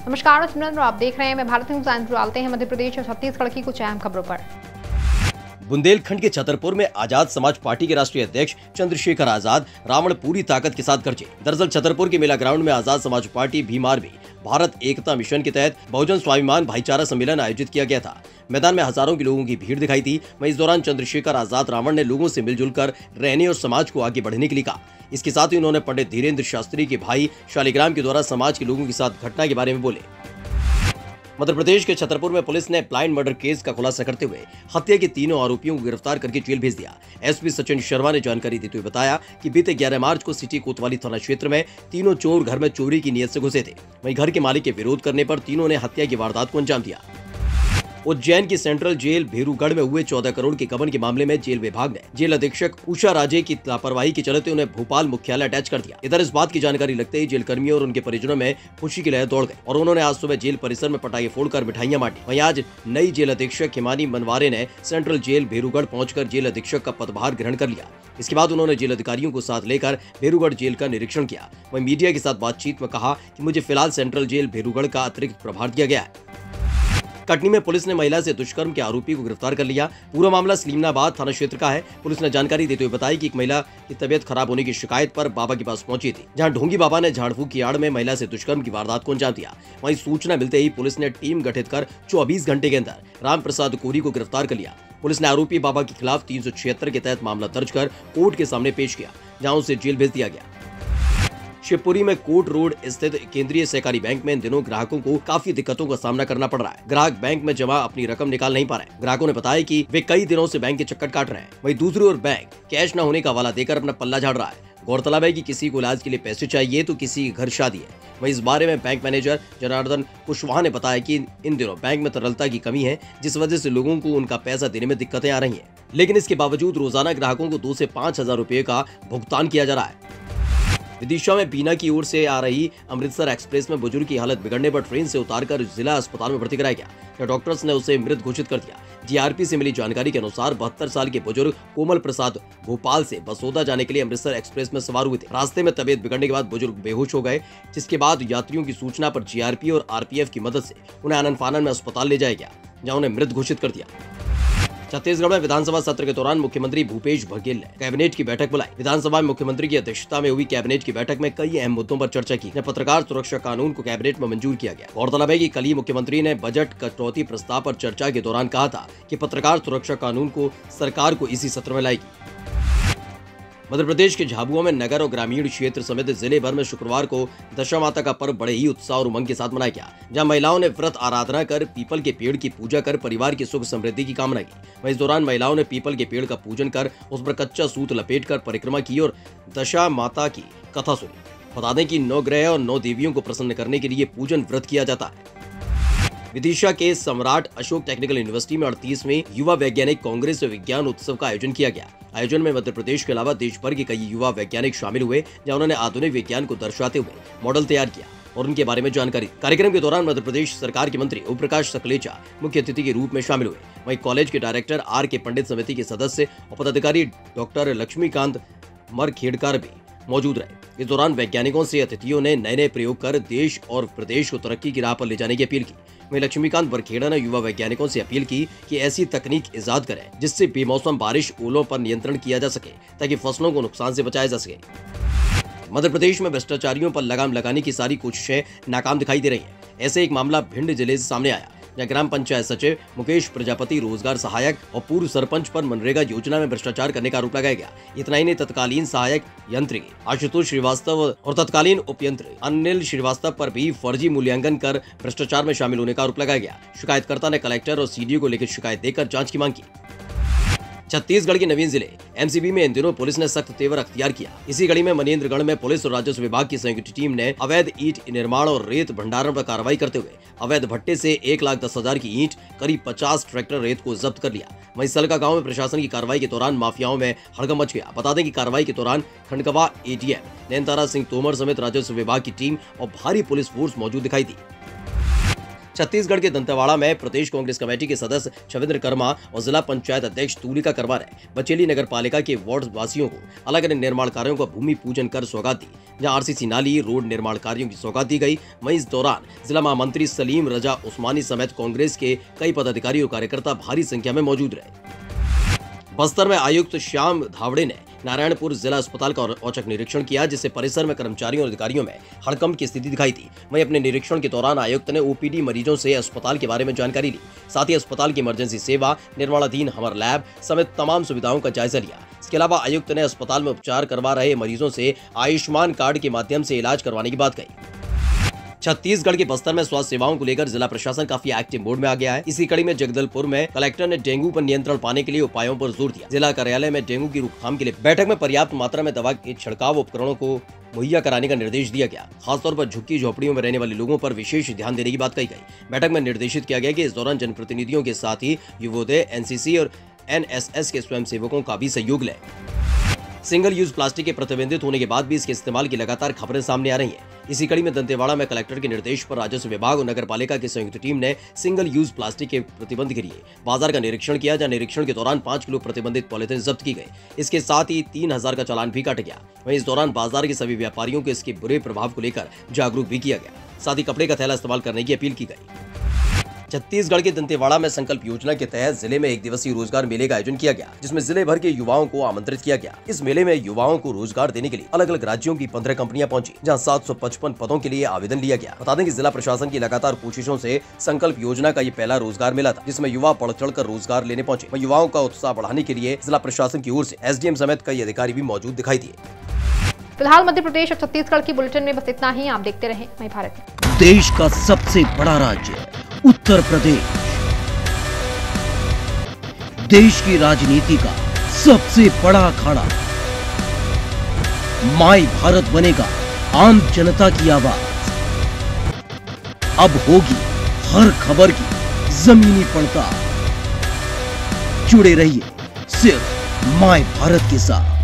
नमस्कार, आप देख रहे हैं मैं भारत न्यूज टाइम्स। डालते हैं मध्य प्रदेश और छत्तीसगढ़ की कुछ अहम खबरों पर। बुंदेलखंड के छतरपुर में आजाद समाज पार्टी के राष्ट्रीय अध्यक्ष चंद्रशेखर आजाद रावण पूरी ताकत के साथ गरजे। दरअसल छतरपुर के मेला ग्राउंड में आजाद समाज पार्टी भीम आर्मी भारत एकता मिशन के तहत बहुजन स्वाभिमान भाईचारा सम्मेलन आयोजित किया गया था। मैदान में हजारों के लोगों की भीड़ दिखाई दी। वहीं इस दौरान चंद्रशेखर आजाद रावण ने लोगों से मिलजुल कर रहने और समाज को आगे बढ़ने के लिए कहा। इसके साथ ही उन्होंने पंडित धीरेन्द्र शास्त्री के भाई शालिग्राम के द्वारा समाज के लोगों के साथ घटना के बारे में बोले। मध्य प्रदेश के छतरपुर में पुलिस ने ब्लाइंड मर्डर केस का खुलासा करते हुए हत्या के तीनों आरोपियों को गिरफ्तार करके जेल भेज दिया। एसपी सचिन शर्मा ने जानकारी देते हुए बताया कि बीते 11 मार्च को सिटी कोतवाली थाना क्षेत्र में तीनों चोर घर में चोरी की नीयत से घुसे थे। वहीं घर के मालिक के विरोध करने पर तीनों ने हत्या की वारदात को अंजाम दिया। उज्जैन की सेंट्रल जेल भेरूगढ़ में हुए 14 करोड़ के गबन के मामले में जेल विभाग ने जेल अधीक्षक उषा राजे की लापरवाही के चलते उन्हें भोपाल मुख्यालय अटैच कर दिया। इधर इस बात की जानकारी लगते ही जेल कर्मियों और उनके परिजनों में खुशी की लहर दौड़ गई और उन्होंने आज सुबह जेल परिसर में पटाखे फोड़कर मिठाइयां बांटी। वहीं आज नई जेल अधीक्षक हिमानी मनवारे ने सेंट्रल जेल भेरूगढ़ पहुंचकर जेल अधीक्षक का पदभार ग्रहण कर लिया। इसके बाद उन्होंने जेल अधिकारियों को साथ लेकर भेरूगढ़ जेल का निरीक्षण किया। वहीं मीडिया के साथ बातचीत में कहा कि मुझे फिलहाल सेंट्रल जेल भेरूगढ़ का अतिरिक्त प्रभार दिया गया है। कटनी में पुलिस ने महिला से दुष्कर्म के आरोपी को गिरफ्तार कर लिया। पूरा मामला सलीमनाबाद थाना क्षेत्र का है। पुलिस ने जानकारी देते हुए बताई कि एक महिला की तबीयत खराब होने की शिकायत पर बाबा के पास पहुंची थी, जहां ढोंगी बाबा ने झाड़ फूक की आड़ में महिला से दुष्कर्म की वारदात को अंजाम दिया। वहीं सूचना मिलते ही पुलिस ने टीम गठित कर 24 घंटे के अंदर राम प्रसाद कोरी को गिरफ्तार कर लिया। पुलिस ने आरोपी बाबा के खिलाफ 376 के तहत मामला दर्ज कर कोर्ट के सामने पेश किया, जहाँ उसे जेल भेज दिया गया। शिवपुरी में कोट रोड स्थित केंद्रीय सहकारी बैंक में इन दिनों ग्राहकों को काफी दिक्कतों का सामना करना पड़ रहा है। ग्राहक बैंक में जमा अपनी रकम निकाल नहीं पा रहे। ग्राहकों ने बताया कि वे कई दिनों से बैंक के चक्कर काट रहे हैं। वहीं दूसरी ओर बैंक कैश न होने का हवाला देकर अपना पल्ला झाड़ रहा है। गौरतलब है कि किसी को इलाज के लिए पैसे चाहिए तो किसी के घर शादी है। वहीं इस बारे में बैंक मैनेजर जनार्दन कुशवाहा ने बताया कि इन दिनों बैंक में तरलता की कमी है, जिस वजह से लोगों को उनका पैसा देने में दिक्कतें आ रही हैं। लेकिन इसके बावजूद रोजाना ग्राहकों को 2 से 5 हजार रुपए का भुगतान किया जा रहा है। विदिशा में बीना की ओर से आ रही अमृतसर एक्सप्रेस में बुजुर्ग की हालत बिगड़ने पर ट्रेन से उतारकर जिला अस्पताल में भर्ती कराया गया। या डॉक्टर्स ने उसे मृत घोषित कर दिया। जीआरपी से मिली जानकारी के अनुसार 72 साल के बुजुर्ग कोमल प्रसाद भोपाल से बसोदा जाने के लिए अमृतसर एक्सप्रेस में सवार हुए थे। रास्ते में तबीयत बिगड़ने के बाद बुजुर्ग बेहोश हो गए, जिसके बाद यात्रियों की सूचना पर जीआरपी और आरपीएफ की मदद से उन्हें आनन फानन में अस्पताल ले जाया गया, जहाँ उन्हें मृत घोषित कर दिया। छत्तीसगढ़ में विधानसभा सत्र के दौरान मुख्यमंत्री भूपेश बघेल ने कैबिनेट की बैठक बुलाई। विधानसभा में मुख्यमंत्री की अध्यक्षता में हुई कैबिनेट की बैठक में कई अहम मुद्दों पर चर्चा की। पत्रकार सुरक्षा कानून को कैबिनेट में मंजूर किया गया। गौरतलब है कि कल ही मुख्यमंत्री ने बजट कटौती प्रस्ताव पर चर्चा के दौरान कहा था कि पत्रकार सुरक्षा कानून को सरकार को इसी सत्र में लाएगी। मध्य प्रदेश के झाबुआ में नगर और ग्रामीण क्षेत्र समेत जिले भर में शुक्रवार को दशा माता का पर्व बड़े ही उत्साह और उमंग के साथ मनाया गया, जहां महिलाओं ने व्रत आराधना कर पीपल के पेड़ की पूजा कर परिवार की सुख समृद्धि की कामना की। वहीं इस दौरान महिलाओं ने पीपल के पेड़ का पूजन कर उस पर कच्चा सूत लपेटकर परिक्रमा की और दशा माता की कथा सुनी। बता दें कि 9 ग्रह और 9 देवियों को प्रसन्न करने के लिए पूजन व्रत किया जाता है। विदिशा के सम्राट अशोक टेक्निकल यूनिवर्सिटी में 38वें युवा वैज्ञानिक कांग्रेस और विज्ञान उत्सव का आयोजन किया गया। आयोजन में मध्य प्रदेश के अलावा देश भर के कई युवा वैज्ञानिक शामिल हुए, जहां उन्होंने आधुनिक विज्ञान को दर्शाते हुए मॉडल तैयार किया और उनके बारे में जानकारी। कार्यक्रम के दौरान मध्य प्रदेश सरकार के मंत्री ओम प्रकाश सकलेचा मुख्य अतिथि के रूप में शामिल हुए। वहीं कॉलेज के डायरेक्टर R.K. पंडित समिति के सदस्य और पदाधिकारी डॉक्टर लक्ष्मीकांत मरखेड़कर भी मौजूद रहे। इस दौरान वैज्ञानिकों से अतिथियों ने नए नए प्रयोग कर देश और प्रदेश को तरक्की की राह पर ले जाने की अपील की। वहीं लक्ष्मीकांत बरखेड़ा ने युवा वैज्ञानिकों से अपील की कि ऐसी तकनीक इजाद करें जिससे बेमौसम बारिश ओलों पर नियंत्रण किया जा सके, ताकि फसलों को नुकसान से बचाया जा सके। मध्य प्रदेश में भ्रष्टाचारियों पर लगाम लगाने की सारी कोशिशें नाकाम दिखाई दे रही हैं। ऐसे एक मामला भिंड जिले से सामने आया, जहां ग्राम पंचायत सचिव मुकेश प्रजापति, रोजगार सहायक और पूर्व सरपंच पर मनरेगा योजना में भ्रष्टाचार करने का आरोप लगाया गया। इतना ही नहीं, तत्कालीन सहायक यंत्री आशुतोष श्रीवास्तव और तत्कालीन उपयंत्री अनिल श्रीवास्तव पर भी फर्जी मूल्यांकन कर भ्रष्टाचार में शामिल होने का आरोप लगाया गया। शिकायतकर्ता ने कलेक्टर और सीडीओ को लिखित शिकायत देकर जांच की मांग की। छत्तीसगढ़ के नवीन जिले एमसीबी में इन दिनों पुलिस ने सख्त तेवर अख्तियार किया। इसी कड़ी में मनेन्द्रगढ़ में पुलिस और राजस्व विभाग की संयुक्त टीम ने अवैध ईंट निर्माण और रेत भंडारण पर कार्रवाई करते हुए अवैध भट्टे से 1,10,000 की ईंट, करीब 50 ट्रैक्टर रेत को जब्त कर लिया। वहीं सलका गांव में प्रशासन की कार्रवाई के दौरान माफियाओं में हड़कंप मच गया। बता दें कि कार्रवाई के दौरान खंडकवा एडीएम नयनतारा सिंह तोमर समेत राजस्व विभाग की टीम और भारी पुलिस फोर्स मौजूद दिखाई दी। छत्तीसगढ़ के दंतेवाड़ा में प्रदेश कांग्रेस कमेटी के सदस्य शवेंद्र कर्मा और जिला पंचायत अध्यक्ष तुलिका कर्मा ने बचेली नगर पालिका के वार्ड वासियों को अलग अलग निर्माण कार्यों का भूमि पूजन कर सौगात दी। जहां आरसीसी नाली रोड निर्माण कार्यों की सौगात दी गई। वहीं इस दौरान जिला महामंत्री सलीम रजा उस्मानी समेत कांग्रेस के कई पदाधिकारी और कार्यकर्ता भारी संख्या में मौजूद रहे। बस्तर में आयुक्त श्याम धावड़े ने नारायणपुर जिला अस्पताल का औचक निरीक्षण किया, जिससे परिसर में कर्मचारियों और अधिकारियों में हड़कंप की स्थिति दिखाई दी। वहीं अपने निरीक्षण के दौरान आयुक्त ने ओपीडी मरीजों से अस्पताल के बारे में जानकारी ली। साथ ही अस्पताल की इमरजेंसी सेवा, निर्माणाधीन हमर लैब समेत तमाम सुविधाओं का जायजा लिया। इसके अलावा आयुक्त ने अस्पताल में उपचार करवा रहे मरीजों से आयुष्मान कार्ड के माध्यम से इलाज करवाने की बात कही। छत्तीसगढ़ के बस्तर में स्वास्थ्य सेवाओं को लेकर जिला प्रशासन काफी एक्टिव मोड में आ गया है। इसी कड़ी में जगदलपुर में कलेक्टर ने डेंगू पर नियंत्रण पाने के लिए उपायों पर जोर दिया। जिला कार्यालय में डेंगू की रोकथाम के लिए बैठक में पर्याप्त मात्रा में दवा के छिड़काव उपकरणों को मुहैया कराने का निर्देश दिया गया। खासतौर पर झुग्गी झोपड़ियों में रहने वाले लोगों पर विशेष ध्यान देने की बात कही गई। बैठक में निर्देशित किया गया कि इस दौरान जनप्रतिनिधियों के साथ ही युवोदय, एनसीसी और एनएसएस के स्वयंसेवकों का भी सहयोग लें। सिंगल यूज प्लास्टिक के प्रतिबंधित होने के बाद भी इसके इस्तेमाल की लगातार खबरें सामने आ रही हैं। इसी कड़ी में दंतेवाड़ा में कलेक्टर के निर्देश पर राजस्व विभाग और नगर पालिका की संयुक्त टीम ने सिंगल यूज प्लास्टिक के प्रतिबंध के लिए बाजार का निरीक्षण किया, जहां निरीक्षण के दौरान 5 किलो प्रतिबंधित पॉलिथीन जब्त की गई। इसके साथ ही 3000 का चालान भी काटा गया। वहीं इस दौरान बाजार के सभी व्यापारियों को इसके बुरे प्रभाव को लेकर जागरूक भी किया गया। साथ ही कपड़े का थैला इस्तेमाल करने की अपील की गई। छत्तीसगढ़ के दंतेवाड़ा में संकल्प योजना के तहत जिले में 1 दिवसीय रोजगार मेले का आयोजन किया गया, जिसमें जिले भर के युवाओं को आमंत्रित किया गया। इस मेले में युवाओं को रोजगार देने के लिए अलग अलग राज्यों की 15 कंपनियां पहुंची, जहां 755 पदों के लिए आवेदन लिया गया। बता दें कि जिला प्रशासन की लगातार कोशिशों से संकल्प योजना का ये पहला रोजगार मेला था, जिसमें युवा बढ़ चढ़ कर रोजगार लेने पहुंचे। युवाओं का उत्साह बढ़ाने के लिए जिला प्रशासन की ओर से एसडीएम समेत कई अधिकारी भी मौजूद दिखाई दिए। फिलहाल मध्य प्रदेश और छत्तीसगढ़ की बुलेटिन में बस इतना ही। आप देखते रहें मई भारत। देश का सबसे बड़ा राज्य उत्तर प्रदेश, देश की राजनीति का सबसे बड़ा अखाड़ा, माई भारत बनेगा आम जनता की आवाज। अब होगी हर खबर की जमीनी पड़ताल। जुड़े रहिए सिर्फ माई भारत के साथ।